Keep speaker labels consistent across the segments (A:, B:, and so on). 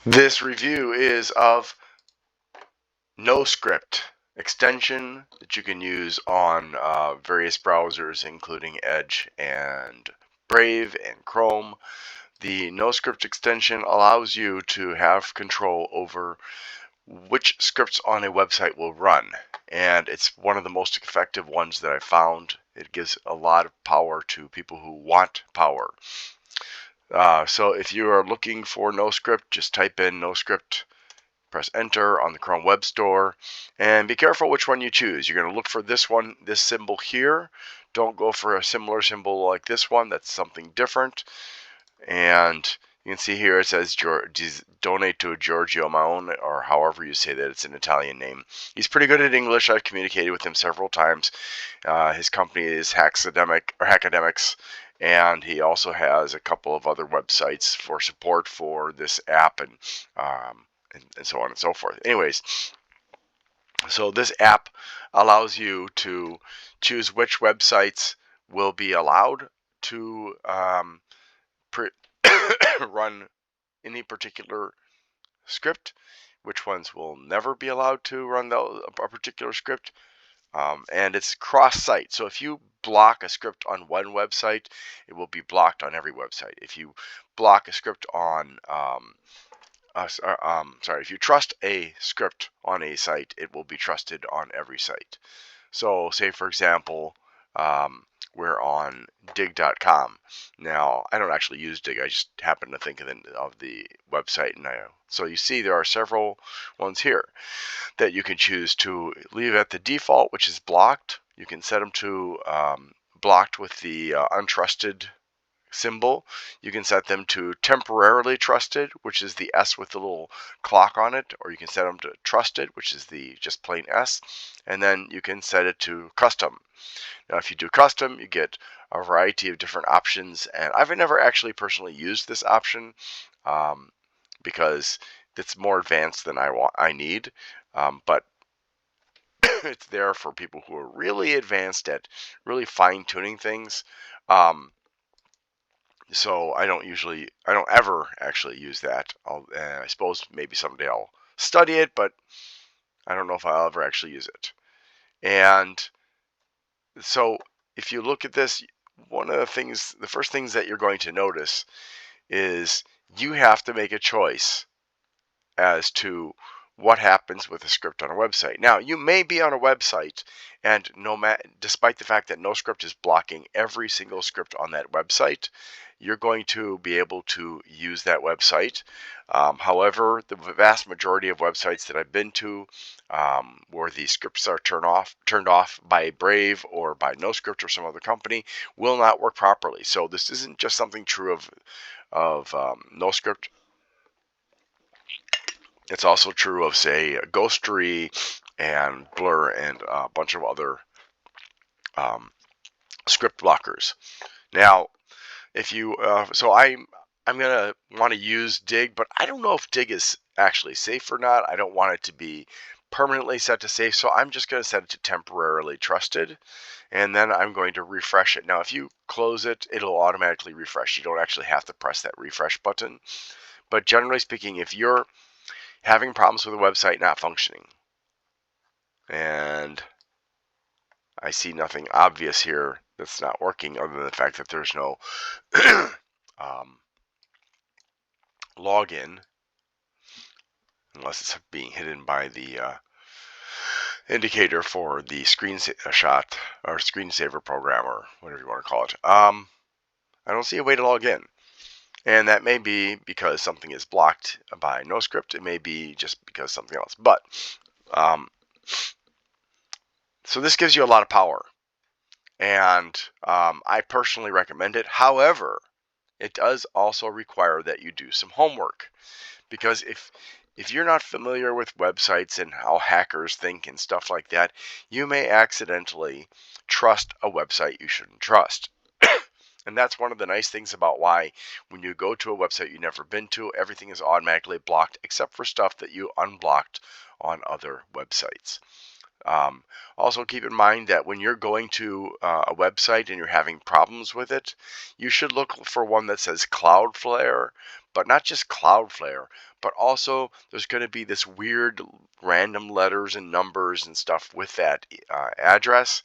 A: This review is of NoScript extension that you can use on various browsers, including Edge and Brave and Chrome. The NoScript extension allows you to have control over which scripts on a website will run, and it's one of the most effective ones that I found. It gives a lot of power to people who want power. So if you are looking for NoScript, just type in NoScript, press enter on the Chrome Web Store, and be careful which one you choose. You're going to look for this one, this symbol here. Don't go for a similar symbol like this one. That's something different. And you can see here it says donate to Giorgio Maone, or however you say that. It's an Italian name. He's pretty good at English. I've communicated with him several times. His company is Hackademix, and he also has a couple of other websites for support for this app and so on and so forth. Anyways, so this app allows you to choose which websites will be allowed to run any particular script, which ones will never be allowed to run a particular script, and it's cross-site. So if you block a script on one website, it will be blocked on every website. If you block a script on if you trust a script on a site, it will be trusted on every site. So say for example, we're on dig.com. Now, I don't actually use dig, I just happen to think of the website. So you see there are several ones here that you can choose to leave at the default, which is blocked. You can set them to blocked with the untrusted symbol. You can set them to temporarily trusted, which is the S with the little clock on it, or you can set them to trusted, which is the just plain S, and then you can set it to custom. Now if you do custom, you get a variety of different options, and I've never actually personally used this option because it's more advanced than I need, but it's there for people who are really advanced at really fine-tuning things. So I don't ever actually use that. I suppose maybe someday I'll study it, but I don't know if I'll ever actually use it. And so if you look at this, the first things that you're going to notice is you have to make a choice as to what happens with a script on a website. Now, you may be on a website, and despite the fact that NoScript is blocking every single script on that website, you're going to be able to use that website. However, the vast majority of websites that I've been to where the scripts are turned off by Brave or by NoScript or some other company will not work properly. So this isn't just something true of NoScript. It's also true of, say, Ghostery and Blur and a bunch of other script blockers. Now, if you, I'm gonna want to use dig, but I don't know if dig is actually safe or not. I don't want it to be permanently set to safe, so I'm just going to set it to temporarily trusted, and then I'm going to refresh it. Now, if you close it, it'll automatically refresh. You don't actually have to press that refresh button. But generally speaking, if you're having problems with a website not functioning, and I see nothing obvious here that's not working other than the fact that there's no login, unless it's being hidden by the indicator for the screenshot or screensaver program or whatever you want to call it. I don't see a way to log in. And that may be because something is blocked by NoScript. It may be just because something else. But so this gives you a lot of power. And I personally recommend it. However, it does also require that you do some homework. Because if you're not familiar with websites and how hackers think and stuff like that, you may accidentally trust a website you shouldn't trust. And that's one of the nice things about why when you go to a website you've never been to, everything is automatically blocked except for stuff that you unblocked on other websites. Also keep in mind that when you're going to a website and you're having problems with it, you should look for one that says Cloudflare, but not just Cloudflare, but also there's going to be this weird random letters and numbers and stuff with that address,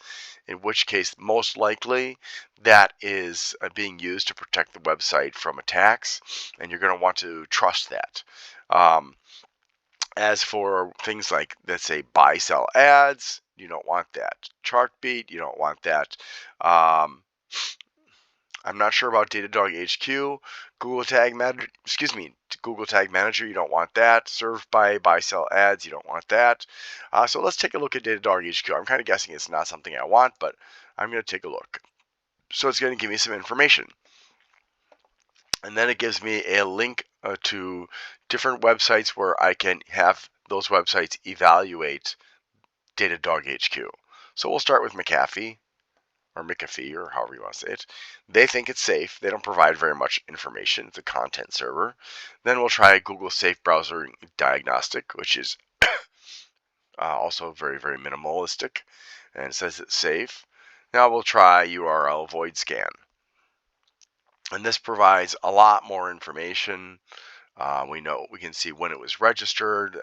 A: in which case most likely that is being used to protect the website from attacks, and you're going to want to trust that. As for things like, let's say, buy-sell ads, you don't want that. Chartbeat, you don't want that. I'm not sure about Datadog HQ. Google Tag Manager, Google Tag Manager, you don't want that. Served by buy-sell ads, you don't want that. So let's take a look at Datadog HQ. I'm kind of guessing it's not something I want, but I'm going to take a look. So it's going to give me some information. And then it gives me a link to different websites where I can have those websites evaluate Datadog HQ. So we'll start with McAfee, or McAfee, or however you want to say it. They think it's safe. They don't provide very much information. It's a content server. Then we'll try Google Safe Browser Diagnostic, which is also very, very minimalistic, and it says it's safe. Now we'll try URL Void Scan. And this provides a lot more information. We can see when it was registered,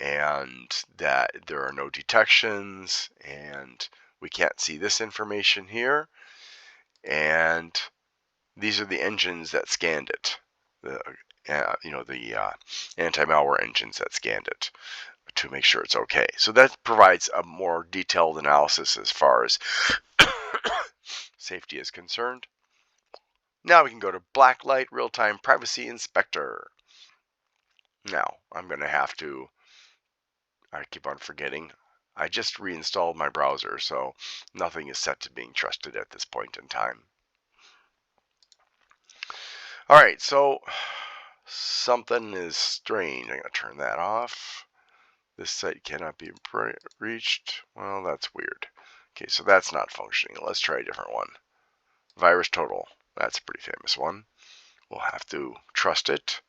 A: and that there are no detections, and we can't see this information here. And these are the engines that scanned it. The anti-malware engines that scanned it to make sure it's okay. So that provides a more detailed analysis as far as safety is concerned. Now we can go to Blacklight Real-Time Privacy Inspector. Now, I'm going to have to, I keep on forgetting, I just reinstalled my browser, so nothing is set to being trusted at this point in time. Alright, so something is strange. I'm going to turn that off. This site cannot be reached. Well, that's weird. Okay, so that's not functioning. Let's try a different one. VirusTotal. That's a pretty famous one. We'll have to trust it.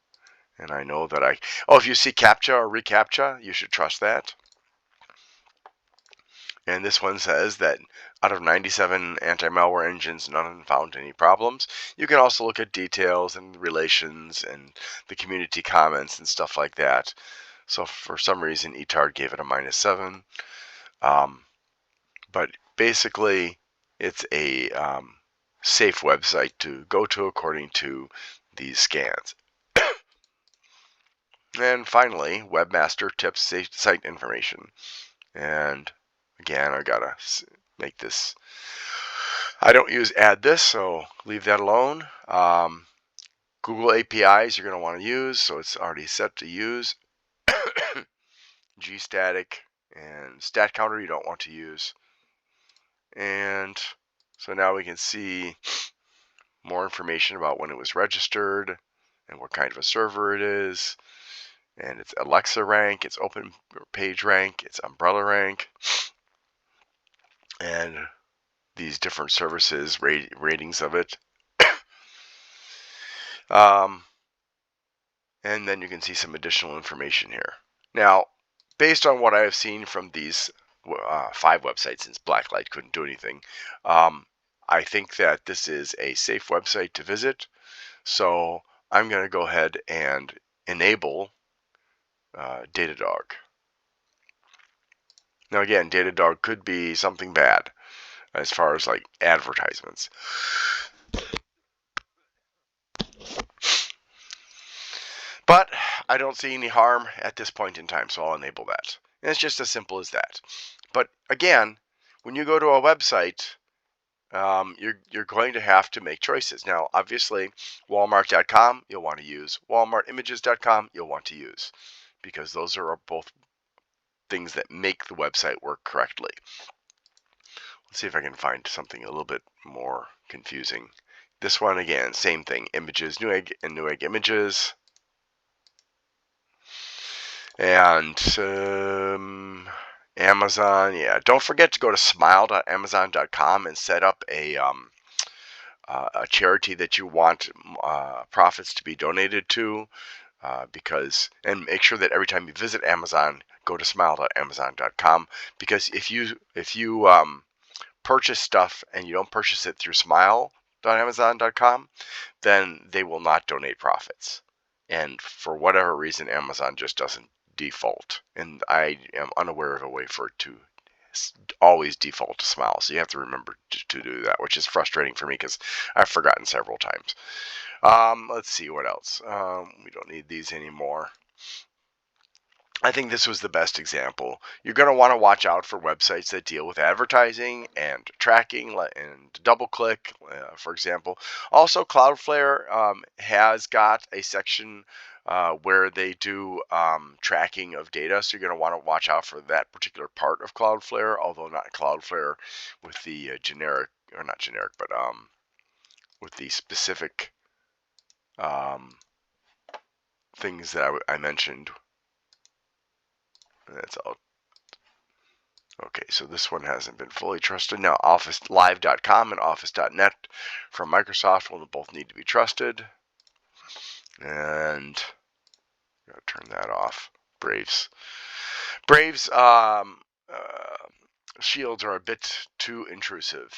A: And I know that if you see CAPTCHA or reCAPTCHA, you should trust that. And this one says that out of 97 anti-malware engines, none of them found any problems. You can also look at details and relations and the community comments and stuff like that. So for some reason, eTard gave it a -7. But basically, it's a safe website to go to according to these scans. And finally, Webmaster Tips Site Information. And again, I gotta make this. I don't use add this, so leave that alone. Google APIs you're going to want to use, so it's already set to use. Gstatic and stat counter you don't want to use. And so now we can see more information about when it was registered and what kind of a server it is. And it's Alexa rank, it's open page rank, it's umbrella rank, and these different services ratings of it. And then you can see some additional information here. Now, based on what I have seen from these 5 websites, since Blacklight couldn't do anything, I think that this is a safe website to visit. So I'm going to go ahead and enable Datadog. Now again, Datadog could be something bad as far as like advertisements. But I don't see any harm at this point in time, so I'll enable that. And it's just as simple as that. But again, when you go to a website, you're going to have to make choices. Now, obviously, Walmart.com you'll want to use. WalmartImages.com you'll want to use, because those are both things that make the website work correctly. Let's see if I can find something a little bit more confusing. This one, again, same thing. Images, Newegg and Newegg Images. And Amazon, yeah. Don't forget to go to smile.amazon.com and set up a charity that you want profits to be donated to, and make sure that every time you visit Amazon, go to smile.amazon.com, because if you purchase stuff and you don't purchase it through Smile, support.amazon.com, then they will not donate profits. And for whatever reason, Amazon just doesn't default. And I am unaware of a way for it to always default to Smile. So you have to remember to do that, which is frustrating for me because I've forgotten several times. Let's see what else. We don't need these anymore. I think this was the best example. You're going to want to watch out for websites that deal with advertising and tracking and DoubleClick, for example. Also, Cloudflare has got a section where they do tracking of data, so you're going to want to watch out for that particular part of Cloudflare, although not Cloudflare with the generic, or not generic, but with the specific things that I mentioned. That's all. Okay, so this one hasn't been fully trusted. Now, OfficeLive.com and Office.net from Microsoft will both need to be trusted. And gotta turn that off. Braves shields are a bit too intrusive.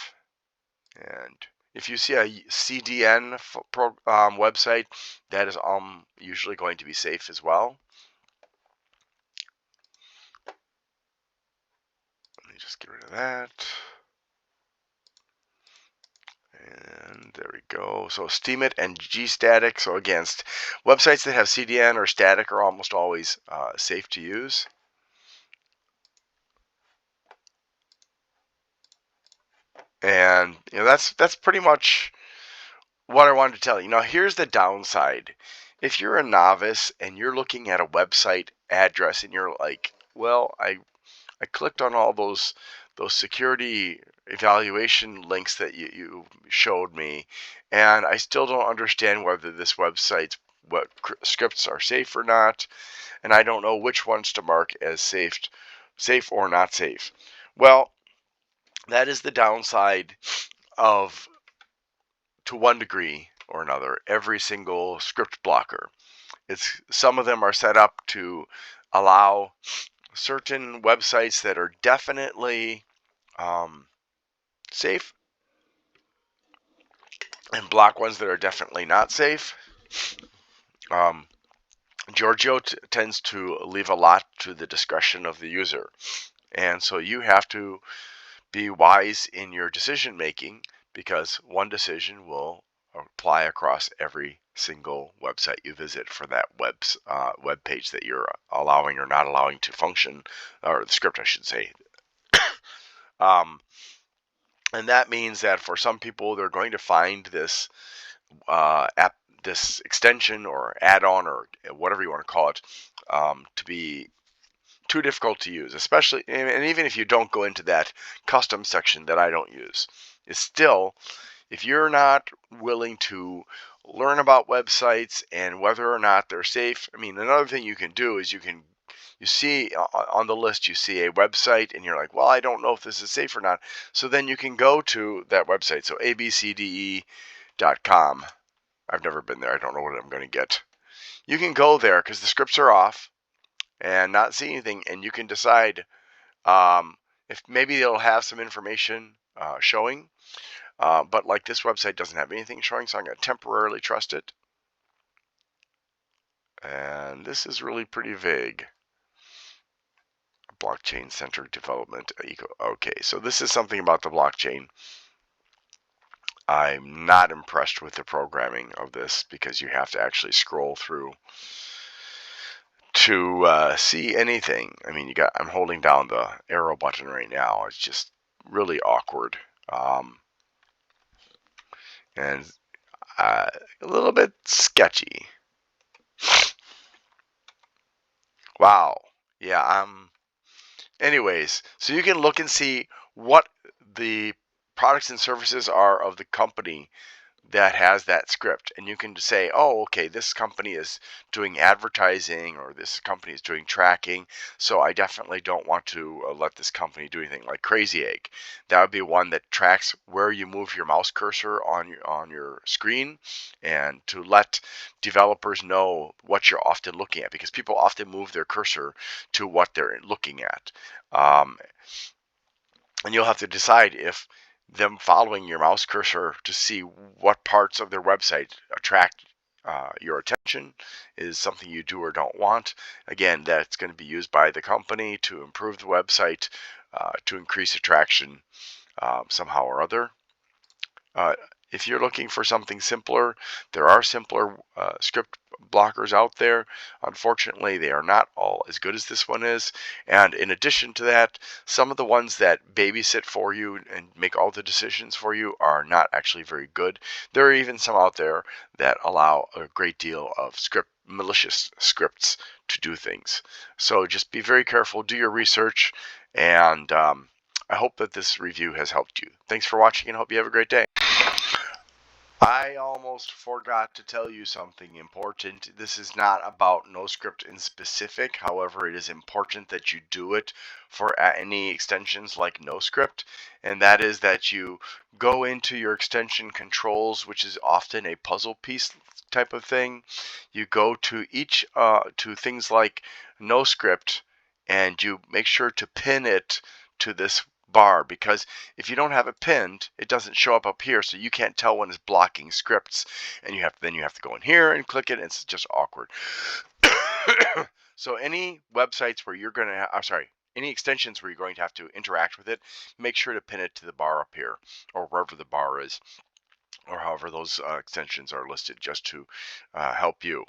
A: And if you see a CDN website, that is usually going to be safe as well. Let me just get rid of that. And there we go. So Steemit and gstatic. So again, websites that have CDN or static are almost always safe to use. And that's pretty much what I wanted to tell you. Now here's the downside. If you're a novice and you're looking at a website address and you're like, well, I clicked on all those security evaluation links that you showed me, and I still don't understand whether this website's what scripts are safe or not, and I don't know which ones to mark as safe or not safe. Well, that is the downside of, to one degree or another, every single script blocker. Some of them are set up to allow certain websites that are definitely safe and block ones that are definitely not safe. Giorgio tends to leave a lot to the discretion of the user, and so you have to be wise in your decision making, because one decision will apply across every single website you visit for that web page that you're allowing or not allowing to function, or the script I should say. And that means that for some people, they're going to find this this extension or add-on or whatever you want to call it, to be too difficult to use, especially, and even if you don't go into that custom section that I don't use, it's still, if you're not willing to learn about websites and whether or not they're safe. I mean, another thing you can do is you see on the list, you see a website and you're like, well, I don't know if this is safe or not. So then you can go to that website. So abcde.com. I've never been there. I don't know what I'm going to get. You can go there because the scripts are off and not see anything, and you can decide if maybe it'll have some information showing, but like this website doesn't have anything showing, so I'm going to temporarily trust it. And this is really pretty vague. Blockchain-centered development eco. Okay, so this is something about the blockchain. I'm not impressed with the programming of this because you have to actually scroll through to see anything. I mean, I'm holding down the arrow button right now. It's just really awkward, and a little bit sketchy. Wow. Yeah. Anyways, so you can look and see what the products and services are of the company that has that script, and you can say, oh, okay, this company is doing advertising or this company is doing tracking, so I definitely don't want to let this company do anything like Crazy Egg. That would be one that tracks where you move your mouse cursor on your screen, and to let developers know what you're often looking at, because people often move their cursor to what they're looking at, and you'll have to decide if them following your mouse cursor to see what parts of their website attract your attention is something you do or don't want. Again, that's going to be used by the company to improve the website, to increase attraction somehow or other. If you're looking for something simpler, there are simpler script blockers out there. Unfortunately, they are not all as good as this one is. And in addition to that, some of the ones that babysit for you and make all the decisions for you are not actually very good. There are even some out there that allow a great deal of malicious scripts to do things. So just be very careful, do your research, and I hope that this review has helped you. Thanks for watching and hope you have a great day. I almost forgot to tell you something important. This is not about NoScript in specific. However, it is important that you do it for any extensions like NoScript. And that is that you go into your extension controls, which is often a puzzle piece type of thing. You go to to things like NoScript, and you make sure to pin it to this bar, because if you don't have it pinned, it doesn't show up here, so you can't tell when it's blocking scripts, and then you have to go in here and click it, and it's just awkward. So any websites where you're going to any extensions where you're going to have to interact with it, make sure to pin it to the bar up here, or wherever the bar is, or however those extensions are listed, just to help you.